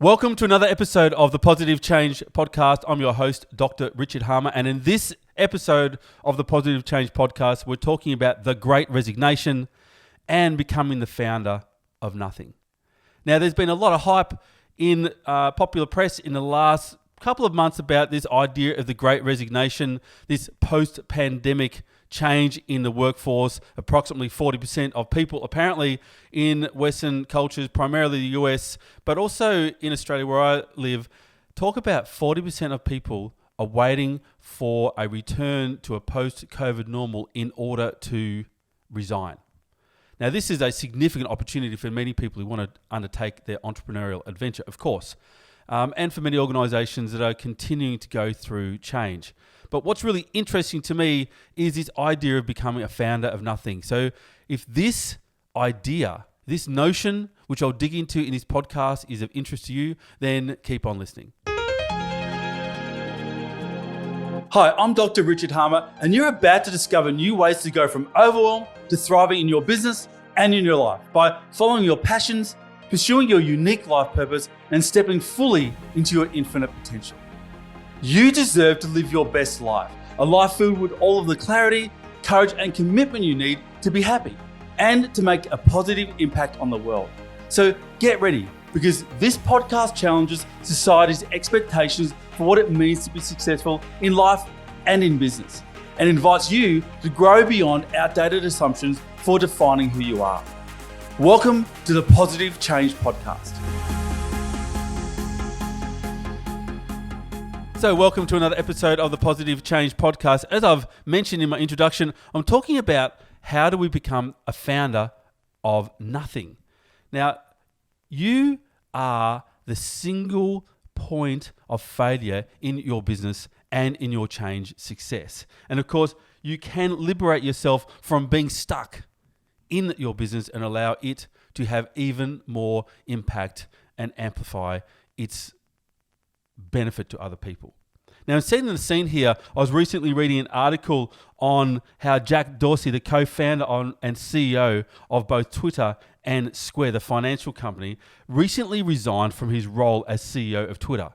Welcome to another episode of the Positive Change Podcast. I'm your host, Dr. Richard Harmer, and in this episode of the Positive Change Podcast, we're talking about the Great Resignation and becoming the founder of nothing. Now, there's been a lot of hype in popular press in the last couple of months about this idea of the Great Resignation, this post-pandemic change in the workforce. Approximately 40% of people apparently in Western cultures, primarily the US, but also in Australia where I live, talk about 40% of people are waiting for a return to a post-COVID normal in order to resign. Now, this is a significant opportunity for many people who want to undertake their entrepreneurial adventure, of course, and for many organisations that are continuing to go through change. But what's really interesting to me is this idea of becoming a founder of nothing. So if this idea, this notion, which I'll dig into in this podcast, is of interest to you, then keep on listening. Hi, I'm Dr. Richard Harmer, and you're about to discover new ways to go from overwhelm to thriving in your business and in your life by following your passions, pursuing your unique life purpose, and stepping fully into your infinite potential. You deserve to live your best life, a life filled with all of the clarity, courage, and commitment you need to be happy and to make a positive impact on the world. So get ready, because this podcast challenges society's expectations for what it means to be successful in life and in business, and invites you to grow beyond outdated assumptions for defining who you are. Welcome to the Positive Change Podcast. So welcome to another episode of the Positive Change Podcast. As I've mentioned in my introduction, I'm talking about how do we become a founder of nothing. Now, you are the single point of failure in your business and in your change success. And of course, you can liberate yourself from being stuck in your business and allow it to have even more impact and amplify its benefit to other people. Now, in setting the scene here, I was recently reading an article on how Jack Dorsey, the co-founder and CEO of both Twitter and Square, the financial company, recently resigned from his role as CEO of Twitter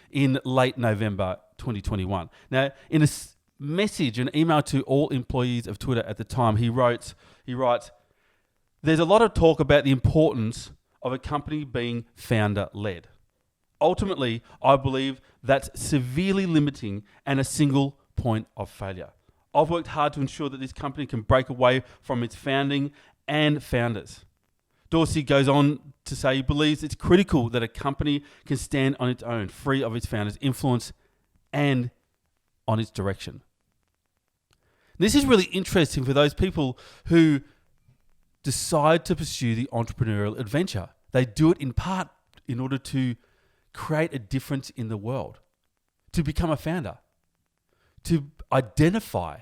in late November 2021. Now, in a message, an email to all employees of Twitter at the time, he writes, "There's a lot of talk about the importance of a company being founder-led. Ultimately, I believe that's severely limiting and a single point of failure. I've worked hard to ensure that this company can break away from its founding and founders." Dorsey goes on to say he believes it's critical that a company can stand on its own, free of its founders' influence and on its direction. This is really interesting for those people who decide to pursue the entrepreneurial adventure. They do it in part in order to create a difference in the world, to become a founder, to identify,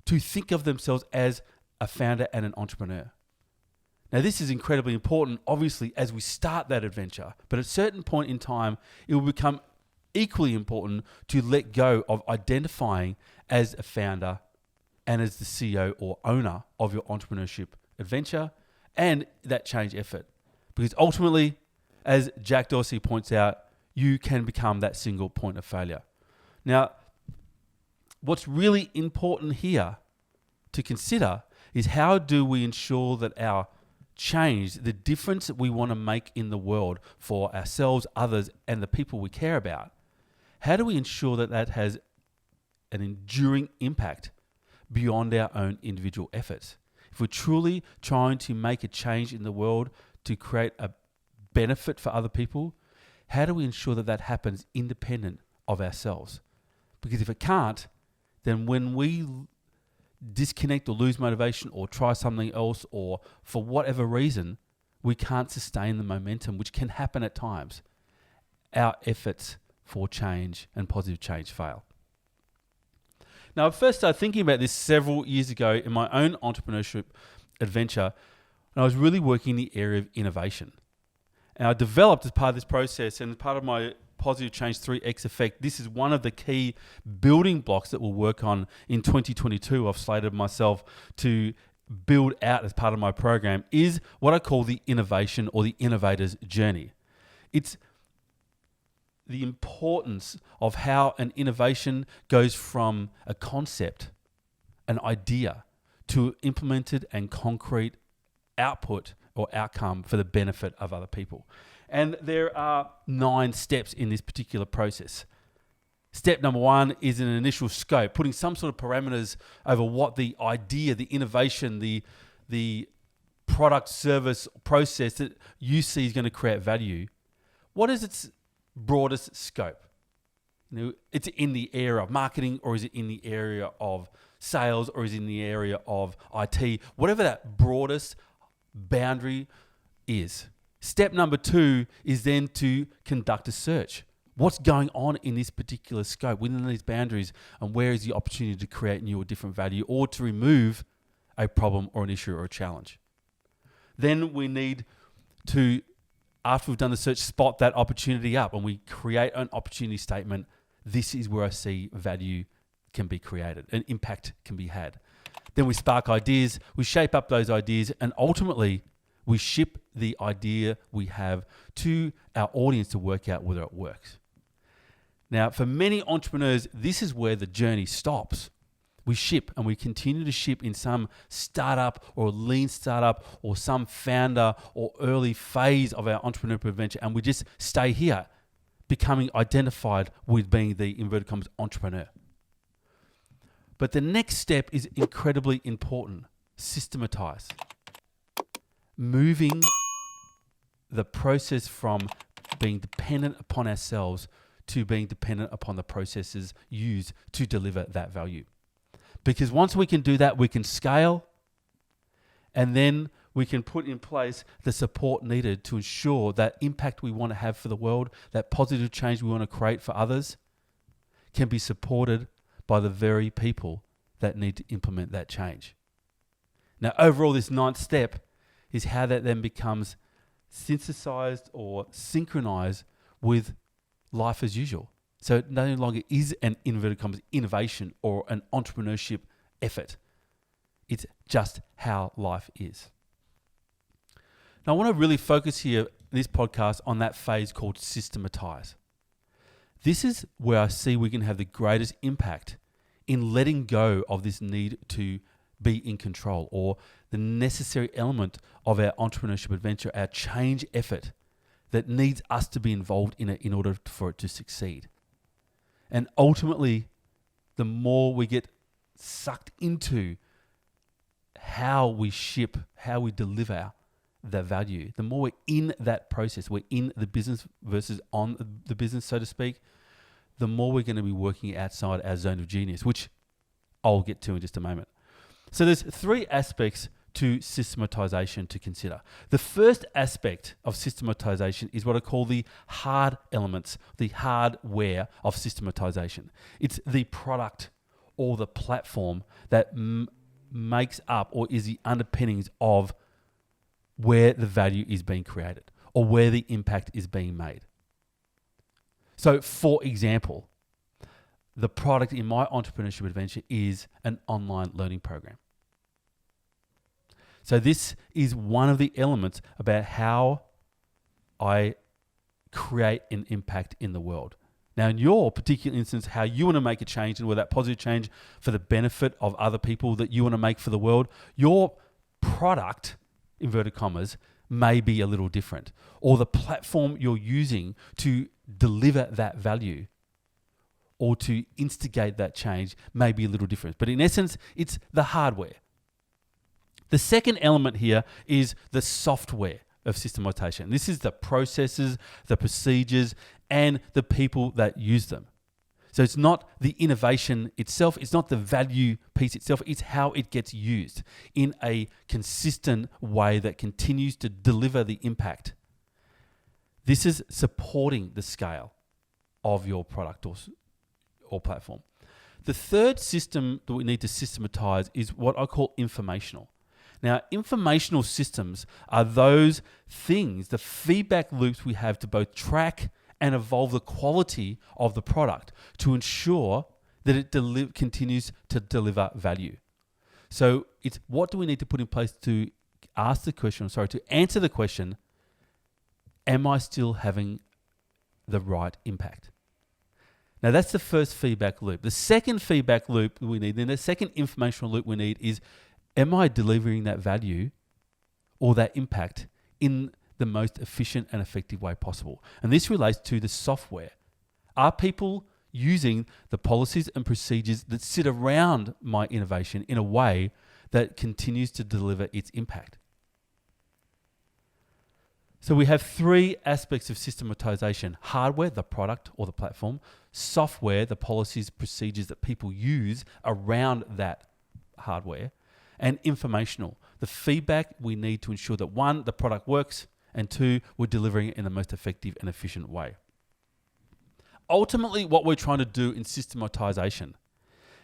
to think of themselves as a founder and an entrepreneur. Now, this is incredibly important, obviously, as we start that adventure, but at a certain point in time, it will become equally important to let go of identifying as a founder and as the CEO or owner of your entrepreneurship adventure and that change effort. Because ultimately, as Jack Dorsey points out, you can become that single point of failure. Now, what's really important here to consider is how do we ensure that our change, the difference that we want to make in the world for ourselves, others, and the people we care about, how do we ensure that that has an enduring impact beyond our own individual efforts? If we're truly trying to make a change in the world to create a benefit for other people, how do we ensure that that happens independent of ourselves? Because if it can't, then when we disconnect or lose motivation or try something else, or for whatever reason, we can't sustain the momentum, which can happen at times. Our efforts for change and positive change fail. Now, I first started thinking about this several years ago in my own entrepreneurship adventure, and I was really working in the area of innovation. And I developed, as part of this process and as part of my Positive Change 3X effect, this is one of the key building blocks that we'll work on in 2022. I've slated myself to build out as part of my program, is what I call the innovation or the innovator's journey. It's the importance of how an innovation goes from a concept, an idea, to implemented and concrete output or outcome for the benefit of other people. And there are 9 steps in this particular process. Step number 1 is an initial scope, putting some sort of parameters over what the idea, the innovation, the product, service, process that you see is going to create value. What is its broadest scope? It's in the area of marketing, or is it in the area of sales, or is it in the area of IT? Whatever that broadest boundary is. Step number 2 is then to conduct a search. What's going on in this particular scope within these boundaries, and where is the opportunity to create new or different value, or to remove a problem or an issue or a challenge? Then we need to, after we've done the search, spot that opportunity up, and we create an opportunity statement. This is where I see value can be created, an impact can be had. Then we spark ideas, we shape up those ideas, and ultimately we ship the idea we have to our audience to work out whether it works. Now, for many entrepreneurs, this is where the journey stops. We ship, and we continue to ship in some startup or lean startup or some founder or early phase of our entrepreneurial adventure, and we just stay here, becoming identified with being the inverted commas entrepreneur. But the next step is incredibly important. Systematize. Moving the process from being dependent upon ourselves to being dependent upon the processes used to deliver that value. Because once we can do that, we can scale, and then we can put in place the support needed to ensure that impact we want to have for the world, that positive change we want to create for others, can be supported by the very people that need to implement that change. Now, overall, this 9th step is how that then becomes synthesized or synchronized with life as usual. So it no longer is an inverted commas innovation or an entrepreneurship effort. It's just how life is. Now, I want to really focus here in this podcast on that phase called systematize. This is where I see we can have the greatest impact in letting go of this need to be in control, or the necessary element of our entrepreneurship adventure, our change effort that needs us to be involved in it in order for it to succeed. And ultimately, the more we get sucked into how we ship, how we deliver the value, the more we're in that process, we're in the business versus on the business, so to speak, the more we're going to be working outside our zone of genius, which I'll get to in just a moment. So there's 3 aspects to systematization to consider. The first aspect of systematization is what I call the hard elements, the hardware of systematization. It's the product or the platform that makes up or is the underpinnings of where the value is being created or where the impact is being made. So, for example, the product in my entrepreneurship adventure is an online learning program. So this is one of the elements about how I create an impact in the world. Now, in your particular instance, how you want to make a change and where that positive change for the benefit of other people that you want to make for the world, your product, inverted commas, may be a little different. Or the platform you're using to deliver that value or to instigate that change may be a little different. But in essence, it's the hardware. The second element here is the software of systematization. This is the processes, the procedures, and the people that use them. So it's not the innovation itself, it's not the value piece itself, it's how it gets used in a consistent way that continues to deliver the impact. This is supporting the scale of your product or platform. The third system that we need to systematize is what I call informational. Now, informational systems are those things, the feedback loops we have to both track and evolve the quality of the product to ensure that it continues to deliver value. So it's what do we need to put in place to answer the question, am I still having the right impact? Now, that's the first feedback loop. The second feedback loop we need, then the second informational loop we need is, am I delivering that value or that impact in the most efficient and effective way possible? And this relates to the software. Are people using the policies and procedures that sit around my innovation in a way that continues to deliver its impact? So we have three aspects of systematization: hardware, the product or the platform; software, the policies, procedures that people use around that hardware; and informational, the feedback we need to ensure that one, the product works, and two, we're delivering it in the most effective and efficient way. Ultimately, what we're trying to do in systematization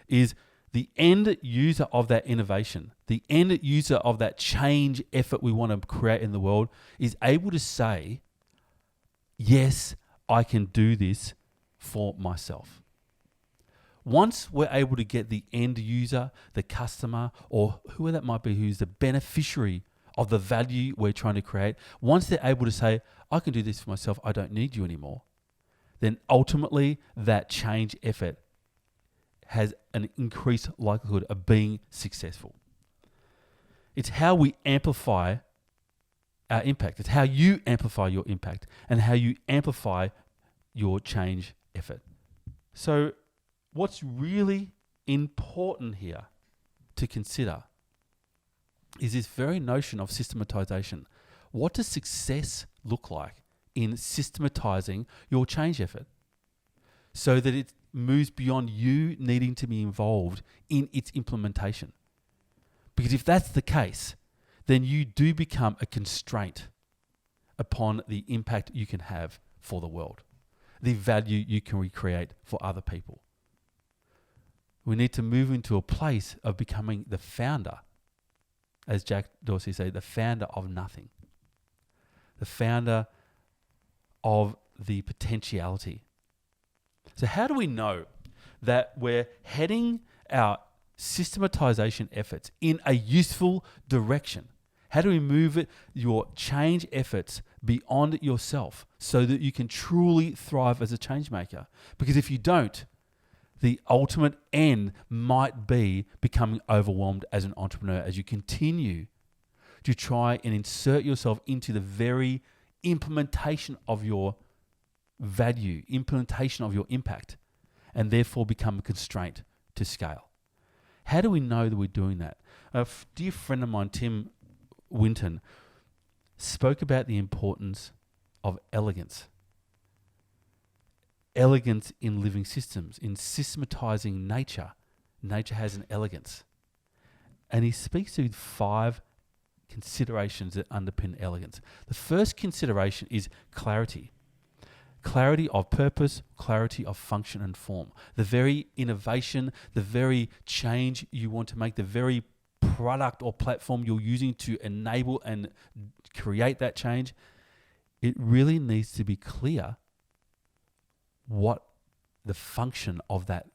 is the end user of that innovation, the end user of that change effort we want to create in the world, is able to say, yes, I can do this for myself. Once we're able to get the end user, the customer, or whoever that might be, who's the beneficiary of the value we're trying to create, once they're able to say, I can do this for myself, I don't need you anymore, then ultimately that change effort has an increased likelihood of being successful. It's how we amplify our impact. It's how you amplify your impact and how you amplify your change effort. So what's really important here to consider is this very notion of systematization. What does success look like in systematizing your change effort so that it moves beyond you needing to be involved in its implementation? Because if that's the case, then you do become a constraint upon the impact you can have for the world, the value you can recreate for other people. We need to move into a place of becoming the founder, as Jack Dorsey said, the founder of nothing, the founder of the potentiality. So how do we know that we're heading our systematization efforts in a useful direction? How do we move your change efforts beyond yourself so that you can truly thrive as a change maker? Because if you don't, the ultimate end might be becoming overwhelmed as an entrepreneur as you continue to try and insert yourself into the very implementation of your value, implementation of your impact, and therefore become a constraint to scale. How do we know that we're doing that? A dear friend of mine, Tim Winton, spoke about the importance of elegance. Elegance in living systems, in systematizing nature. Nature has an elegance. And he speaks to 5 considerations that underpin elegance. The first consideration is clarity. Clarity of purpose, clarity of function and form. The very innovation, the very change you want to make, the very product or platform you're using to enable and create that change, it really needs to be clear what the function of that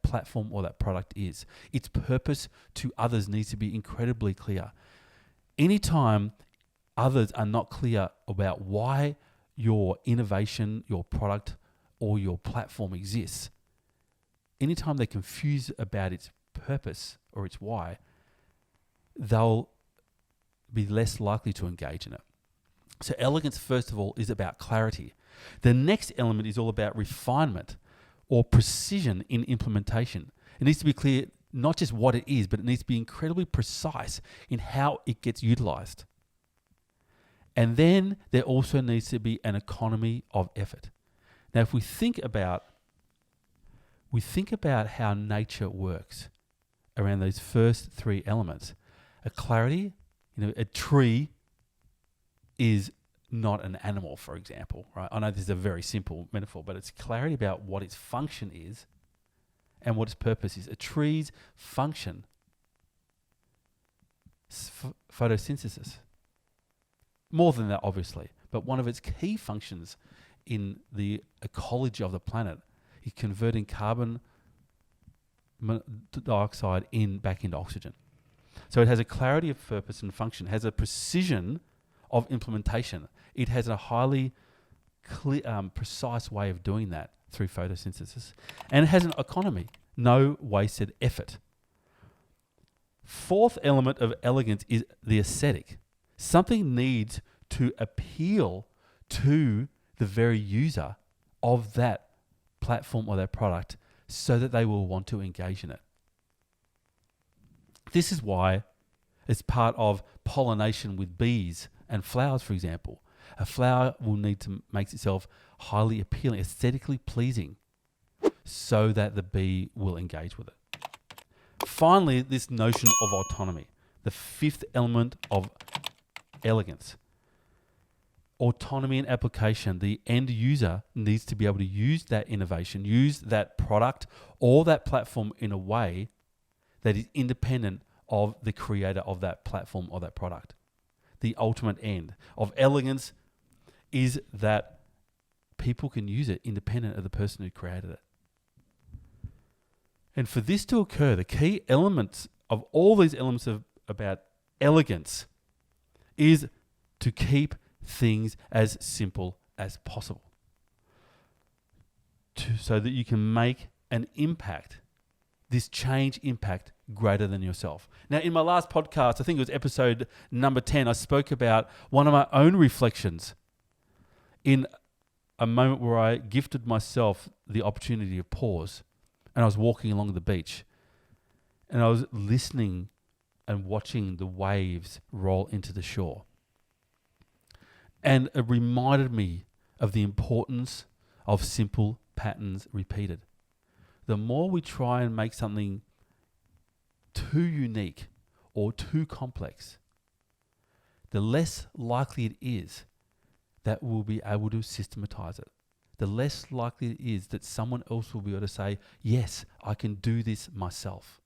platform or that product is. Its purpose to others needs to be incredibly clear. Anytime others are not clear about why your innovation, your product, or your platform exists, anytime they're confused about its purpose or its why, they'll be less likely to engage in it. So elegance, first of all, is about clarity. The next element is all about refinement or precision in implementation. It needs to be clear not just what it is, but it needs to be incredibly precise in how it gets utilized. And then there also needs to be an economy of effort. Now, if we think about how nature works around those first 3 elements, a clarity, a tree is not an animal, for example, right? I know this is a very simple metaphor, but it's clarity about what its function is and what its purpose is. A tree's function, photosynthesis. More than that, obviously, but one of its key functions in the ecology of the planet is converting carbon dioxide back into oxygen. So it has a clarity of purpose and function, has a precision of implementation. It has a highly clear, precise way of doing that through photosynthesis. And it has an economy, no wasted effort. Fourth element of elegance is the aesthetic. Something needs to appeal to the very user of that platform or that product so that they will want to engage in it. This is why it's part of pollination with bees and flowers, for example. A flower will need to make itself highly appealing, aesthetically pleasing, so that the bee will engage with it. Finally, this notion of autonomy, the fifth element of elegance. Autonomy and application. The end user needs to be able to use that innovation, use that product or that platform in a way that is independent of the creator of that platform or that product. The ultimate end of elegance is that people can use it independent of the person who created it. And for this to occur, the key elements of all these elements about elegance is to keep things as simple as possible, so that you can make an impact, this change impact, greater than yourself. Now, in my last podcast, I think it was episode number 10, I spoke about one of my own reflections in a moment where I gifted myself the opportunity to pause. And I was walking along the beach and I was listening and watching the waves roll into the shore. And it reminded me of the importance of simple patterns repeated. The more we try and make something too unique or too complex, the less likely it is that we'll be able to systematize it. The less likely it is that someone else will be able to say, yes, I can do this myself.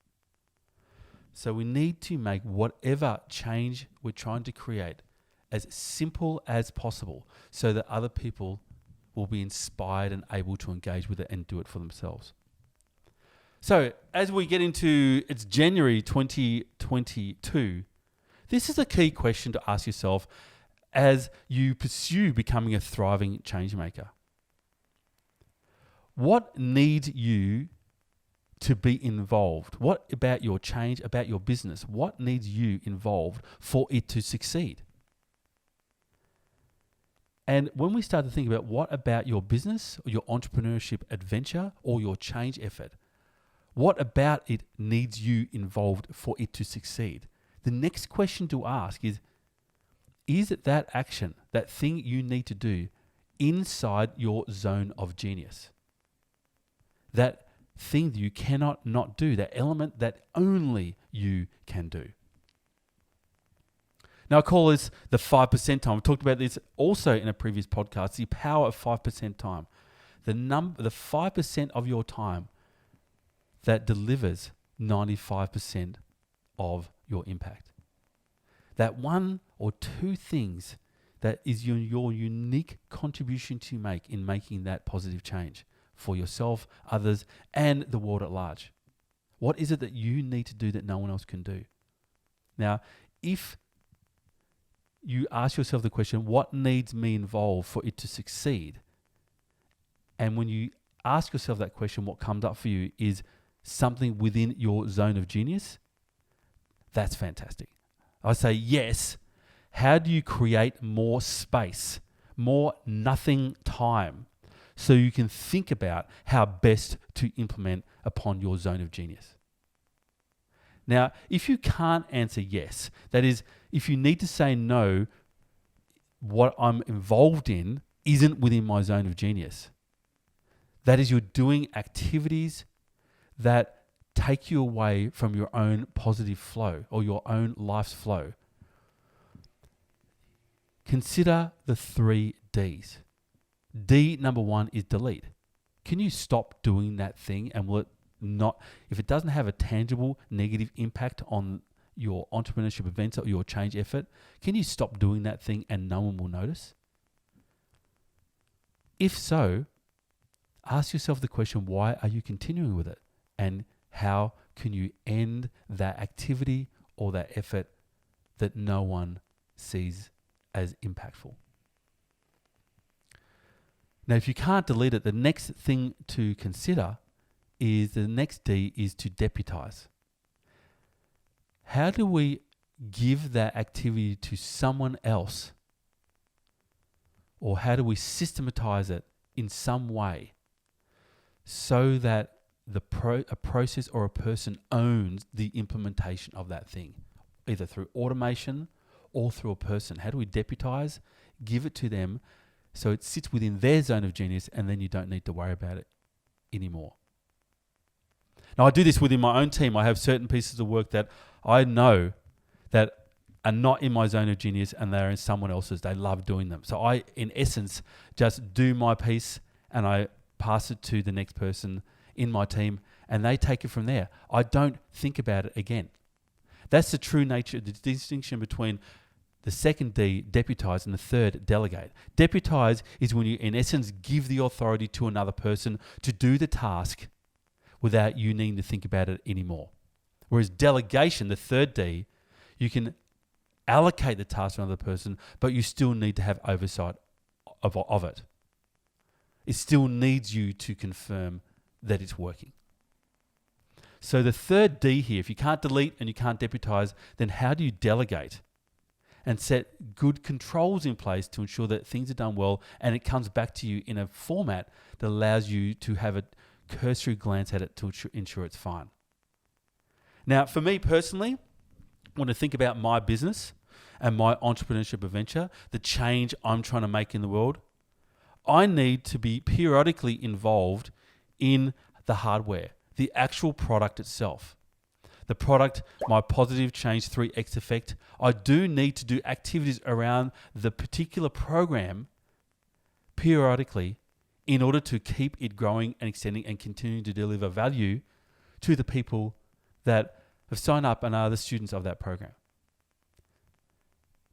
So we need to make whatever change we're trying to create as simple as possible so that other people will be inspired and able to engage with it and do it for themselves. So as we get into, it's January 2022, this is a key question to ask yourself as you pursue becoming a thriving change maker. What needs you to be involved? What about your change, about your business? What needs you involved for it to succeed? And when we start to think about what about your business or your entrepreneurship adventure or your change effort, what about it needs you involved for it to succeed? The next question to ask is it that action, that thing you need to do inside your zone of genius? That thing that you cannot not do, that element that only you can do. Now, I call this the 5% time. We talked about this also in a previous podcast, the power of 5% time. The 5% of your time that delivers 95% of your impact. That one or two things that is your unique contribution to make in making that positive change for yourself, others, and the world at large. What is it that you need to do that no one else can do? Now, if you ask yourself the question, what needs me involved for it to succeed? And when you ask yourself that question, what comes up for you is something within your zone of genius. That's fantastic. I say, yes. How do you create more space, more nothing time, so you can think about how best to implement upon your zone of genius? Now, if you can't answer yes, that is, if you need to say no, what I'm involved in isn't within my zone of genius, that is, you're doing activities that take you away from your own positive flow or your own life's flow. Consider the 3 Ds. D number 1 is delete. Can you stop doing that thing, and will it not, if it doesn't have a tangible negative impact on your entrepreneurship events or your change effort, can you stop doing that thing and no one will notice? If so, ask yourself the question, why are you continuing with it? And how can you end that activity or that effort that no one sees as impactful. Now, if you can't delete it, the next thing to consider is the next D is to deputize. How do we give that activity to someone else? Or how do we systematize it in some way so that a process or a person owns the implementation of that thing, either through automation or through a person? How do we deputize, give it to them so it sits within their zone of genius, and then you don't need to worry about it anymore? Now, I do this within my own team. I have certain pieces of work that I know that are not in my zone of genius and they're in someone else's. They love doing them. So I, in essence, just do my piece and I pass it to the next person in my team and they take it from there. I don't think about it again. That's the true nature, the distinction between the second D, deputize, and the third, delegate. Deputize is when you, in essence, give the authority to another person to do the task without you needing to think about it anymore. Whereas delegation, the third D, you can allocate the task to another person, but you still need to have oversight of it. It still needs you to confirm that it's working. So the third D here, if you can't delete and you can't deputize, then how do you delegate and set good controls in place to ensure that things are done well and it comes back to you in a format that allows you to have a cursory glance at it to ensure it's fine? Now, for me personally, when I think about my business and my entrepreneurship adventure, the change I'm trying to make in the world, I need to be periodically involved in the hardware, the actual product itself. The product, my positive change 3x effect, I do need to do activities around the particular program periodically in order to keep it growing and extending and continuing to deliver value to the people that have signed up and are the students of that program.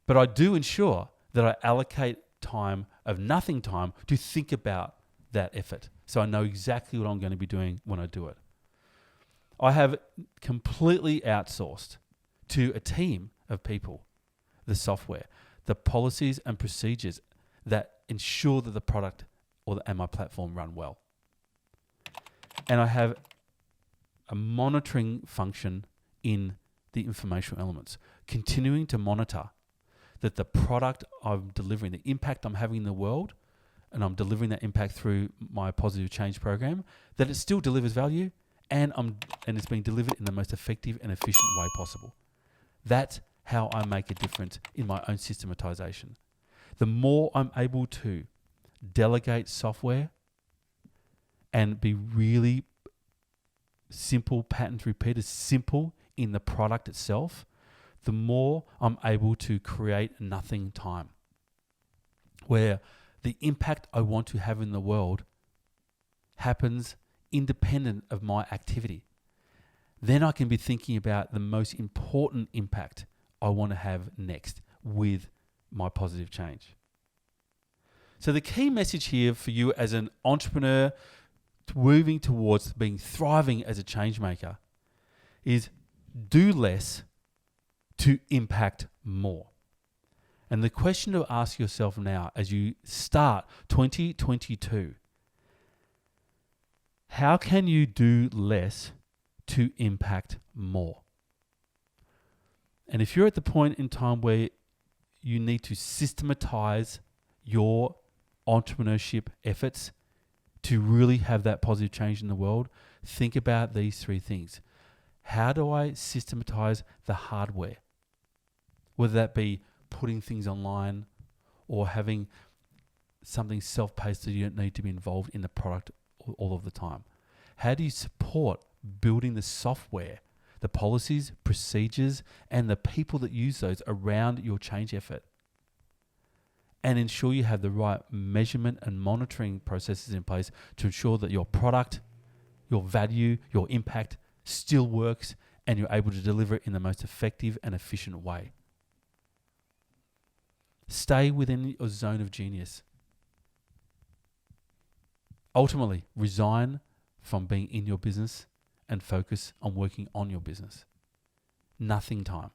But I do ensure that I allocate time of nothing time to think about that effort. So I know exactly what I'm going to be doing when I do it. I have completely outsourced to a team of people the software, the policies and procedures that ensure that the product and my platform run well. And I have a monitoring function in the informational elements, continuing to monitor that the product I'm delivering, the impact I'm having in the world, and I'm delivering that impact through my positive change program, that it still delivers value and it's being delivered in the most effective and efficient way possible. That's how I make a difference in my own systematization. The more I'm able to delegate software and be really simple patterns repeated, simple in the product itself, the more I'm able to create nothing time, where the impact I want to have in the world happens independent of my activity. Then I can be thinking about the most important impact I want to have next with my positive change. So the key message here for you as an entrepreneur moving towards being thriving as a change maker is do less to impact more. And the question to ask yourself now as you start 2022, how can you do less to impact more? And if you're at the point in time where you need to systematize your entrepreneurship efforts to really have that positive change in the world, think about these three things. How do I systematize the hardware? Whether that be putting things online or having something self-paced so you don't need to be involved in the product all of the time. How do you support building the software, the policies, procedures, and the people that use those around your change effort? And ensure you have the right measurement and monitoring processes in place to ensure that your product, your value, your impact still works and you're able to deliver it in the most effective and efficient way. Stay within your zone of genius. Ultimately, resign from being in your business and focus on working on your business. Nothing time.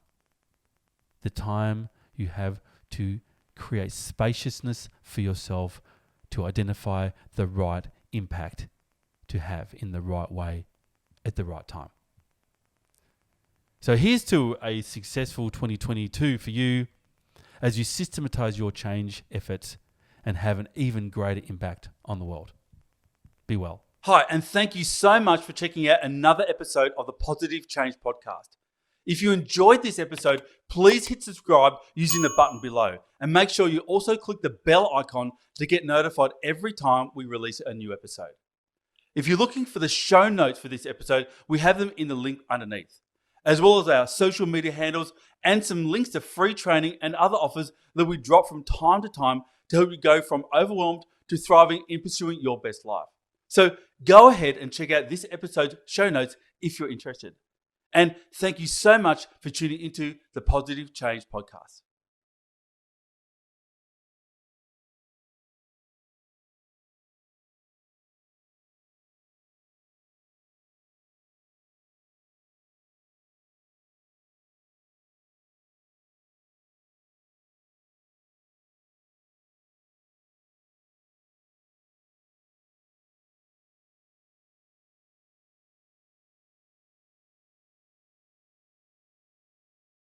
The time you have to create spaciousness for yourself to identify the right impact to have in the right way at the right time. So here's to a successful 2022 for you as you systematize your change efforts and have an even greater impact on the world. Be well. Hi, and thank you so much for checking out another episode of the Positive Change Podcast. If you enjoyed this episode, please hit subscribe using the button below, and make sure you also click the bell icon to get notified every time we release a new episode. If you're looking for the show notes for this episode, we have them in the link underneath, as well as our social media handles and some links to free training and other offers that we drop from time to time to help you go from overwhelmed to thriving in pursuing your best life. So go ahead and check out this episode's show notes if you're interested. And thank you so much for tuning into the Positive Change Podcast.